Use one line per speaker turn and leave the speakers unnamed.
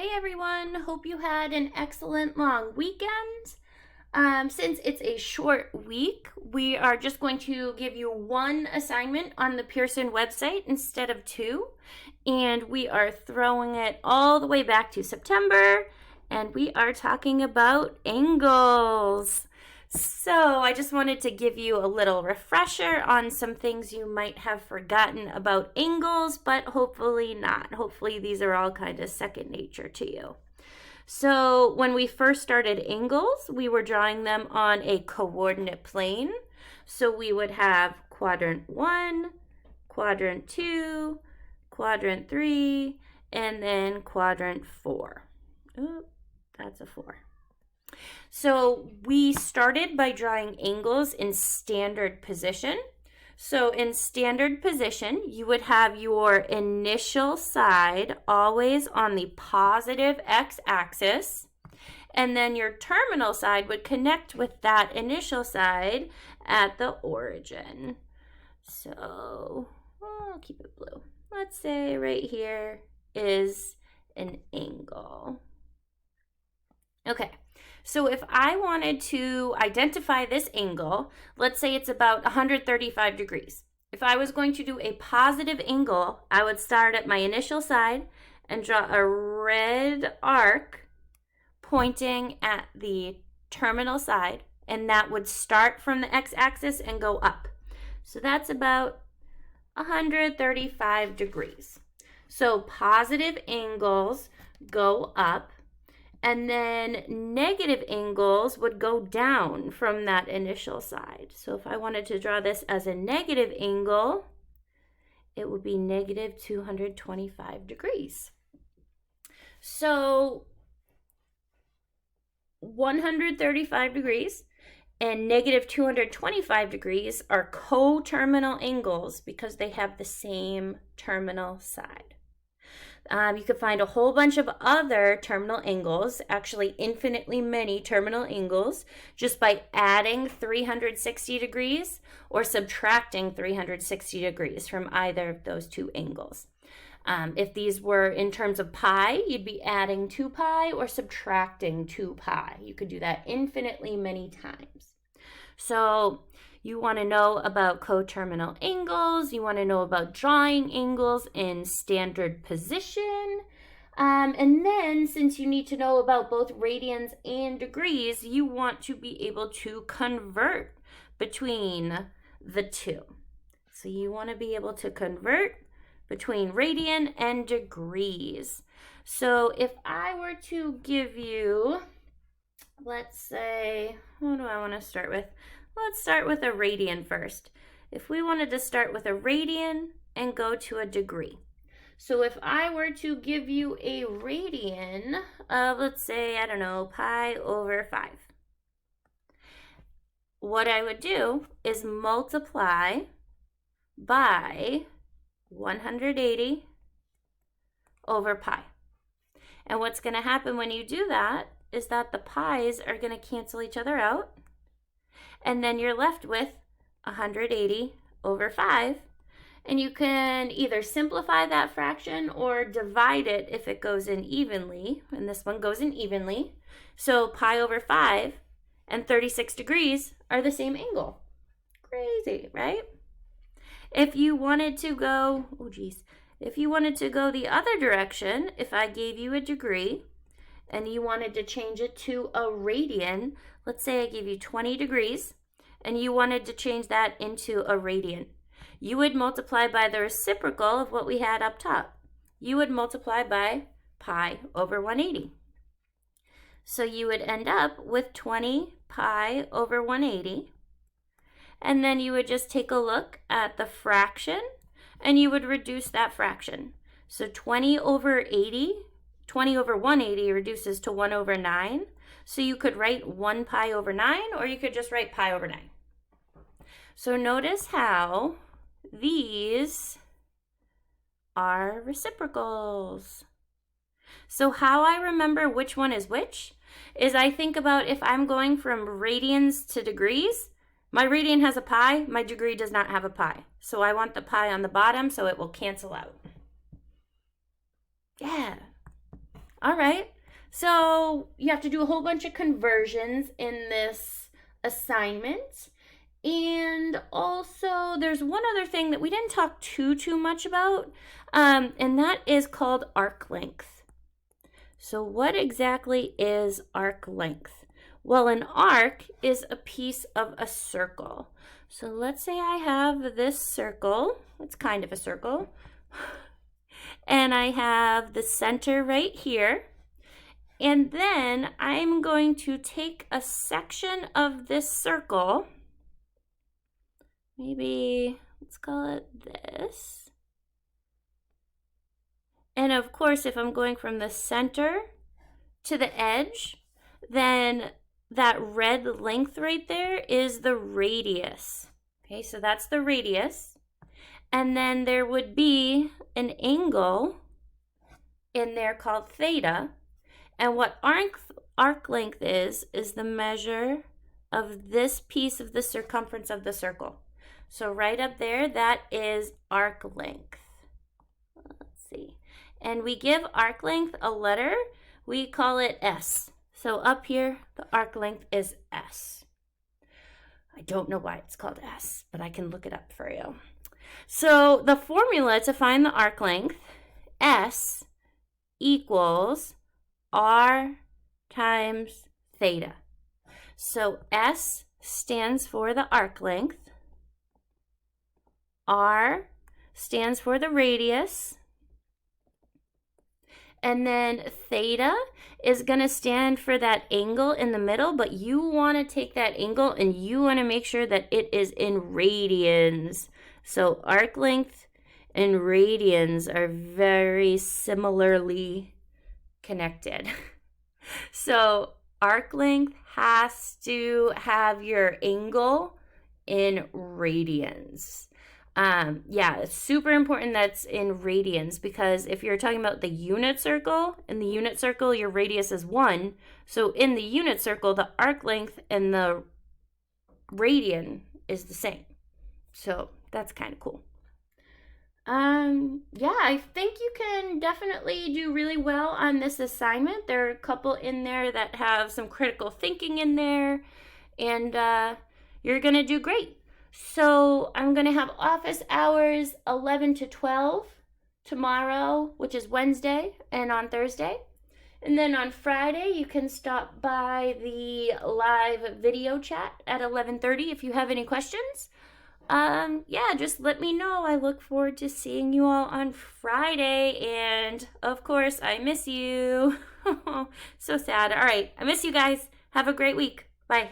Hey everyone, hope you had an excellent long weekend. Since it's a short week, we are just going to give you one assignment on the Pearson website instead of two. And we are throwing it all the way back to September, and we are talking about angles. So I just wanted to give you a little refresher on some things you might have forgotten about angles, but hopefully not. Hopefully these are all kind of second nature to you. So when we first started angles, we were drawing them on a coordinate plane. So we would have quadrant 1, quadrant 2, quadrant 3, and then quadrant 4. Ooh, that's a 4. So we started by drawing angles in standard position. So in standard position, you would have your initial side always on the positive x-axis, and then your terminal side would connect with that initial side at the origin. So I'll keep it blue. Let's say right here is an angle. Okay. So if I wanted to identify this angle, let's say it's about 135 degrees. If I was going to do a positive angle, I would start at my initial side and draw a red arc pointing at the terminal side, and that would start from the x-axis and go up. So that's about 135 degrees. So positive angles go up, and then negative angles would go down from that initial side. So if I wanted to draw this as a negative angle, it would be negative 225 degrees. So 135 degrees and negative 225 degrees are coterminal angles because they have the same terminal side. You could find a whole bunch of other terminal angles, actually infinitely many terminal angles, just by adding 360 degrees or subtracting 360 degrees from either of those two angles. If these were in terms of pi, you'd be adding 2 pi or subtracting 2 pi. You could do that infinitely many times. So you want to know about coterminal angles. You want to know about drawing angles in standard position. And then, since you need to know about both radians and degrees, you want to be able to convert between the two. So you want to be able to convert between radian and degrees. So if I were to give you, let's say, what do I want to start with? Let's start with a radian first. If we wanted to start with a radian and go to a degree. So if I were to give you a radian of, let's say, I don't know, pi over 5. What I would do is multiply by 180 over pi. And what's going to happen when you do that is that the pi's are going to cancel each other out. And then you're left with 180 over 5. And you can either simplify that fraction or divide it if it goes in evenly. And this one goes in evenly. So pi over 5 and 36 degrees are the same angle. Crazy, right? If you wanted to go, if you wanted to go the other direction, if I gave you a degree and you wanted to change it to a radian, let's say I gave you 20 degrees and you wanted to change that into a radian. You would multiply by the reciprocal of what we had up top. You would multiply by pi over 180. So you would end up with 20 pi over 180. And then you would just take a look at the fraction and you would reduce that fraction. So 20 over 80, 20 over 180 reduces to 1 over 9. So you could write 1 pi over 9, or you could just write pi over 9. So notice how these are reciprocals. So how I remember which one is which is I think about if I'm going from radians to degrees, my radian has a pi, my degree does not have a pi. So I want the pi on the bottom so it will cancel out. Yeah. All right. So you have to do a whole bunch of conversions in this assignment. And also, there's one other thing that we didn't talk too much about, and that is called arc length. So what exactly is arc length? Well, an arc is a piece of a circle. So let's say I have this circle. It's kind of a circle. And I have the center right here. And then I'm going to take a section of this circle. Maybe let's call it this. And of course, if I'm going from the center to the edge, then that red length right there is the radius. Okay, so that's the radius. And then there would be an angle in there called theta. And what arc length is the measure of this piece of the circumference of the circle. So right up there, that is arc length. Let's see. And we give arc length a letter. We call it S. So up here, the arc length is S. I don't know why it's called S, but I can look it up for you. So the formula to find the arc length, S equals R times theta. So S stands for the arc length. R stands for the radius. And then theta is going to stand for that angle in the middle, but you want to take that angle and you want to make sure that it is in radians. So arc length and radians are very similarly connected. So arc length has to have your angle in radians. Yeah, it's super important that's in radians, because if you're talking about the unit circle, in the unit circle, your radius is 1. So in the unit circle, the arc length and the radian is the same. So that's kind of cool. Yeah, I think you can definitely do really well on this assignment. There are a couple in there that have some critical thinking in there, and you're going to do great. So I'm going to have office hours 11 to 12 tomorrow, which is Wednesday, and on Thursday. And then on Friday, you can stop by the live video chat at 11:30 if you have any questions. Yeah, just let me know. I look forward to seeing you all on Friday. And of course, I miss you. So sad. All right. I miss you guys. Have a great week. Bye.